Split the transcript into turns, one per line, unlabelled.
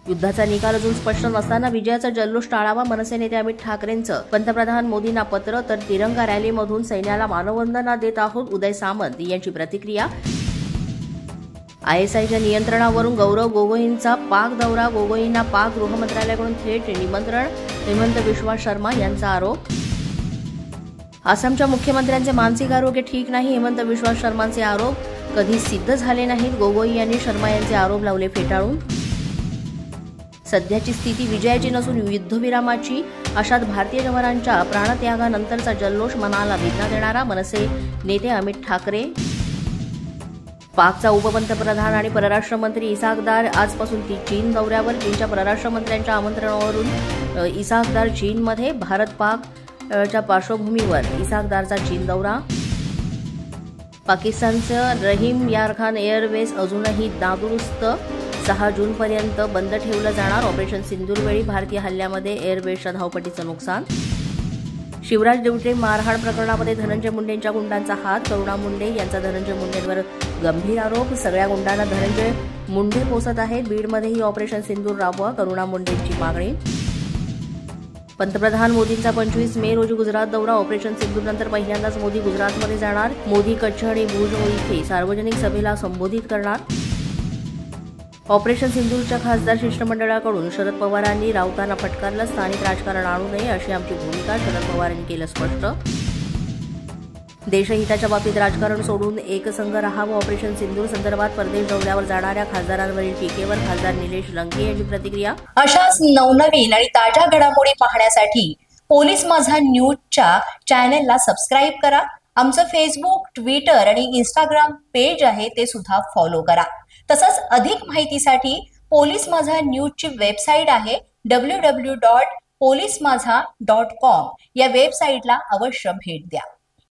युद्धाचा निकाल अजून स्पष्ट नसताना विजयाचा जल्लोष टाळावा, मनसे नेते अमित ठाकरेंचं पंतप्रधान मोदींना पत्र. तर तिरंगा रॅलीमधून सैन्याला मानवंदना देत आहोत, उदय सामंत यांची प्रतिक्रिया. ISIच्या नियंत्रणावरून गौरव गोगोईंचा पाक दौरा, गोगोईंना पाक गृहमंत्रालयाकडून थेट निमंत्रण, हेमंत बिश्वा शर्मा यांचा आरोप. आसामच्या मुख्यमंत्र्यांचे मानसिक आरोग्य ठीक नाही, हेमंत बिश्वा शर्मांचे आरोप कधी सिद्ध झाले नाहीत. गोगोई यांनी शर्मा यांचे आरोप लावले फेटाळून. सध्याची स्थिती विजयाची नसून युद्धविरामाची, अशात भारतीय जवानांच्या प्राणत्यागानंतरचा जल्लोष मनाला वेदना देणारा, मनसे नेते अमित ठाकरे. पाकचा उपपंतप्रधान आणि परराष्ट्र मंत्री इसाक दार आजपासून चीन दौऱ्यावर. चीनच्या परराष्ट्र मंत्र्यांच्या आमंत्रणावरून इसाक दार चीनमध्ये. भारत पाकच्या पार्श्वभूमीवर इसाक दारचा चीन दौरा. पाकिस्तानचं रहीम यार खान एअरवेज अजूनही नादुरुस्त, 6 जूनपर्यंत बंद ठेवलं जाणार. ऑपरेशन सिंदूरवेळी भारतीय हल्ल्यामध्ये एअरवेजच्या धावपट्टीचं नुकसान. शिवराज देवटे मारहाण प्रकरणामध्ये धनंजय मुंडेंच्या गुंडांचा हात, करुणा मुंडे यांचा धनंजय मुंडेंवर गंभीर आरोप. सगळ्या गुंडांना धनंजय मुंडे पोसत आहेत. बीडमध्येही ऑपरेशन सिंदूर राबवा, करुणा मुंडेंची मागणी. पंतप्रधान मोदींचा 25 मे रोजी गुजरात दौरा. ऑपरेशन सिंदूरनंतर पहिल्यांदाच मोदी गुजरातमध्ये जाणार. मोदी कच्छ आणि भुज इथे सार्वजनिक सभेला संबोधित करणार. ऑपरेशन सिंदूरच्या खासदार शिष्टमंडळाकडून शरद पवारांनी राऊतांना फटकारलं, स्थानिक राजकारण आणू नये अशी आमची भूमिका, शरद पवारांनी केलं स्पष्ट. देशहिताच्या बाबतीत राजकारण सोडून एकसंघ राहावं. ऑपरेशन सिंदूर संदर्भात परदेश दौऱ्यावर जाणाऱ्या खासदारांवरील टीकेवर खासदार निलेश लंके यांची प्रतिक्रिया.
अशाच नवनवीन आणि ताज्या घडामोडी पाहण्यासाठी पोलीस माझा न्यूजच्या चॅनेलला सबस्क्राईब करा. आमचं फेसबुक, ट्विटर आणि इंस्टाग्राम पेज आहे, ते सुद्धा फॉलो करा. तसंच अधिक माहितीसाठी पोलीस माझा न्यूजची वेबसाईट आहे www.polismazha.com. या वेबसाईटला अवश्य भेट द्या.